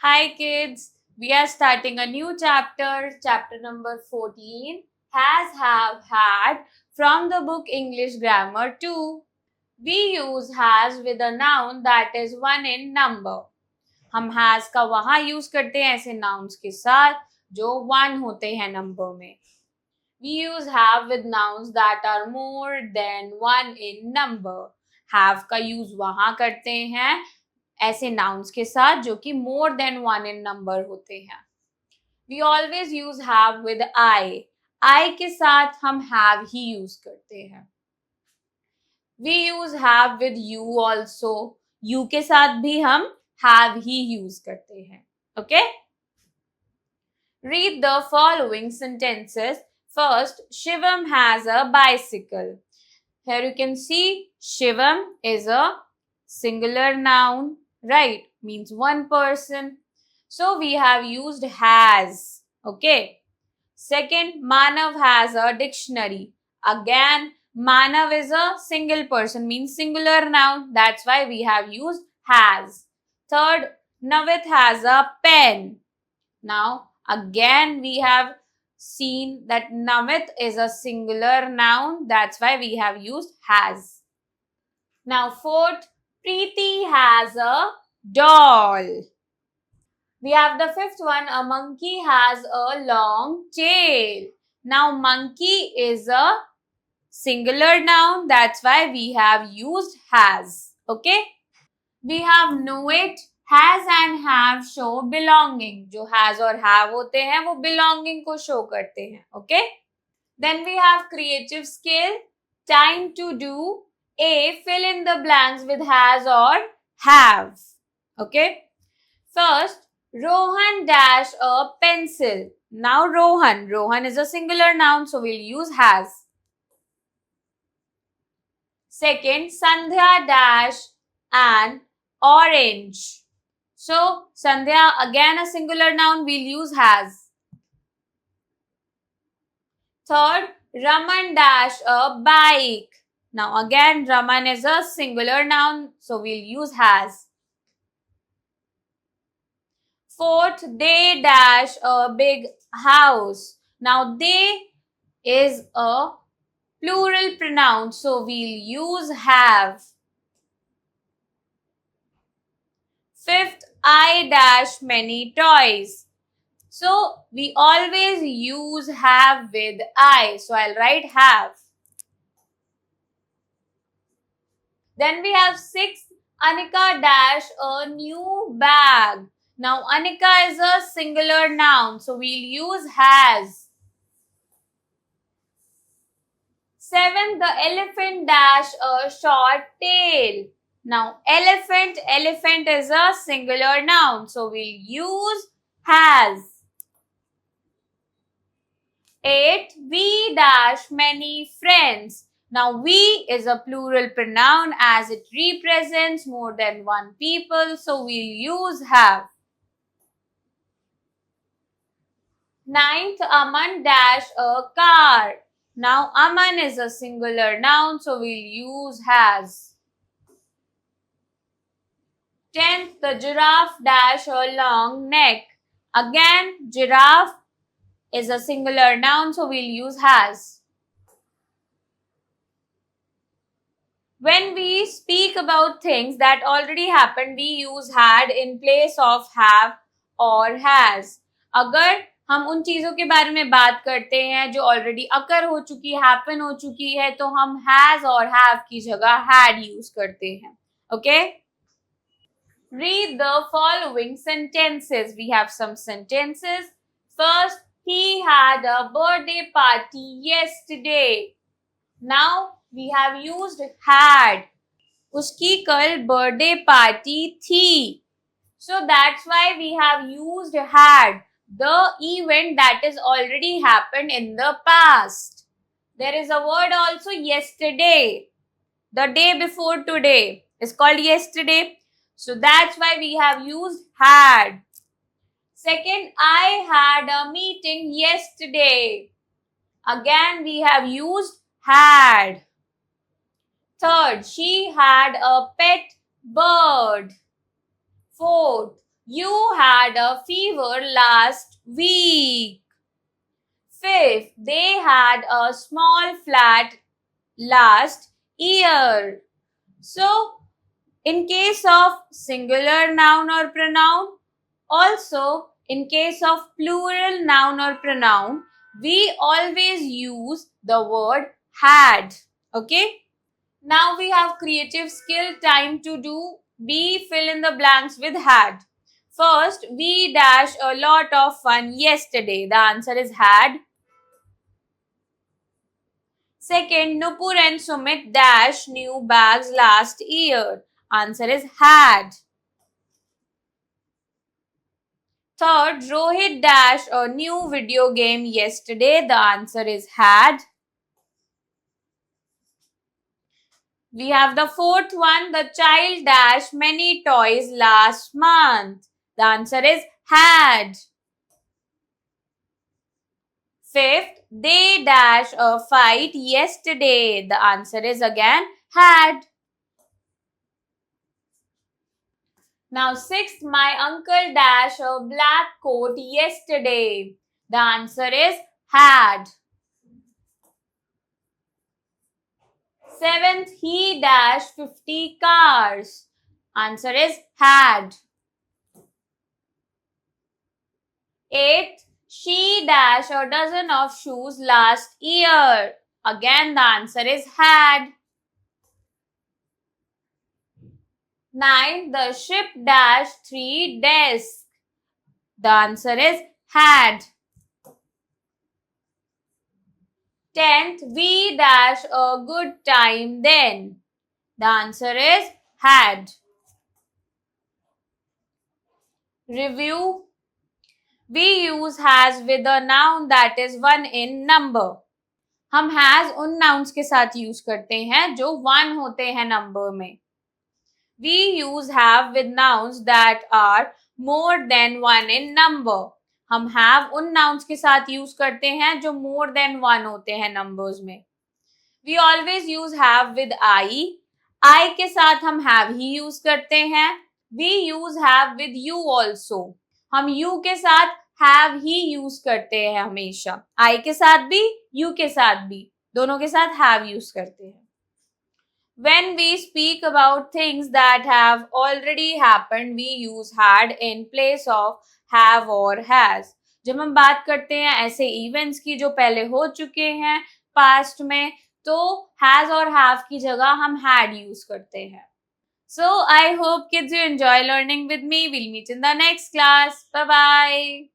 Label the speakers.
Speaker 1: Hi kids, we are starting a new chapter number 14, has, have, had from the book English Grammar 2. We use has with a noun that is one in number. हम has का वहां use करते हैं ऐसे nouns के साथ जो one होते हैं number में. We use have with nouns that are more than one in number. Have का use वहां करते हैं ऐसे nouns के साथ जो कि more than one in number होते हैं. We always use have with I के साथ हम have ही use करते हैं. We use have with you also. You के साथ भी हम have ही use करते हैं. Okay? Read the following sentences. First, Shivam has a bicycle. Here you can see Shivam is a singular noun, right? Means one person. So we have used has. Okay. Second, Manav has a dictionary. Again, Manav is a single person, means singular noun. That's why we have used has. Third, Navit has a pen. Now, again, we have seen that Navit is a singular noun. That's why we have used has. Now, fourth, Preeti has a doll. We have the fifth one, a monkey has a long tail. Now, monkey is a singular noun. That's why we have used has. Okay? We have know it, has and have show belonging. जो has और have होते हैं वो belonging को show करते हैं. Okay? Then we have creative skill, time to do. A, fill in the blanks with has or have. Okay? First, Rohan dash a pencil. Now Rohan is a singular noun, so we'll use has. Second, Sandhya dash an orange. So Sandhya, again a singular noun, we'll use has. Third, Raman dash a bike. Now again Raman is a singular noun, so we'll use has. Fourth, they dash a big house. Now they is a plural pronoun, so we'll use have. Fifth, I dash many toys. So we always use have with I. So I'll write have. Then we have sixth, Anika dash a new bag. Now Anika is a singular noun, so we'll use has. Seventh, the elephant dash a short tail. Now elephant is a singular noun, so we'll use has. 8, we dash many friends. Now we is a plural pronoun as it represents more than one people, so we'll use have. 9th, Aman dash a car. Now Aman is a singular noun, so we'll use has. 10th, the giraffe dash a long neck. Again, giraffe is a singular noun, so we'll use has. When we speak about things that already happened, we use had in place of have or has. अगर हम उन चीजों के बारे में बात करते हैं जो ऑलरेडी अकर हो चुकी, हैपन हो चुकी है, तो हम हैज और हैव की जगह हैड यूज करते हैं. Okay? Read the following sentences. We have some sentences. First, he had a birthday party yesterday. Now we have used had. उसकी कल बर्थडे पार्टी थी. So that's why we have used had. The event that is already happened in the past. There is a word also yesterday. The day before today is called yesterday. So that's why we have used had. Second, I had a meeting yesterday. Again, we have used had. Third, she had a pet bird. Fourth, You had a fever last week. Fifth, they had a small flat last year. So, in case of singular noun or pronoun, also in case of plural noun or pronoun, we always use the word had. Okay? Now we have creative skill time to do. B, fill in the blanks with had. First, we dash a lot of fun yesterday. The answer is had. Second, Nupur and Sumit dash new bags last year. Answer is had. Third, Rohit dash a new video game yesterday. The answer is had. We have the fourth one. The child dash many toys last month. The answer is had. Fifth, they dash a fight yesterday. The answer is again had. Now sixth, my uncle dash a black coat yesterday. The answer is had. Seventh, he dashed 50 cars. Answer is had. Eighth, she dashed a dozen of shoes last year. Again, the answer is had. Ninth, the ship dashed 3 desks. The answer is had. 10th, we dash a good time then. The answer is had. Review. We use has with a noun that is one in number. हम has उन nouns के साथ use करते हैं जो one होते हैं number में. We use have with nouns that are more than one in number. हम have उन nouns के साथ यूज करते हैं जो more than one होते हैं numbers में. We always use have with I के साथ हम have ही यूज करते हैं. We use have with you also. हम you के साथ have ही यूज करते हैं हमेशा. I के साथ भी, you के साथ भी, दोनों के साथ have यूज करते हैं. When we speak about things that have already happened, we use had in place of have or has. जब हम बात करते हैं ऐसे events की जो पहले हो चुके हैं past में, तो has और have की जगह हम had use करते हैं. So I hope kids you enjoy learning with me. We'll meet in the next class. Bye bye.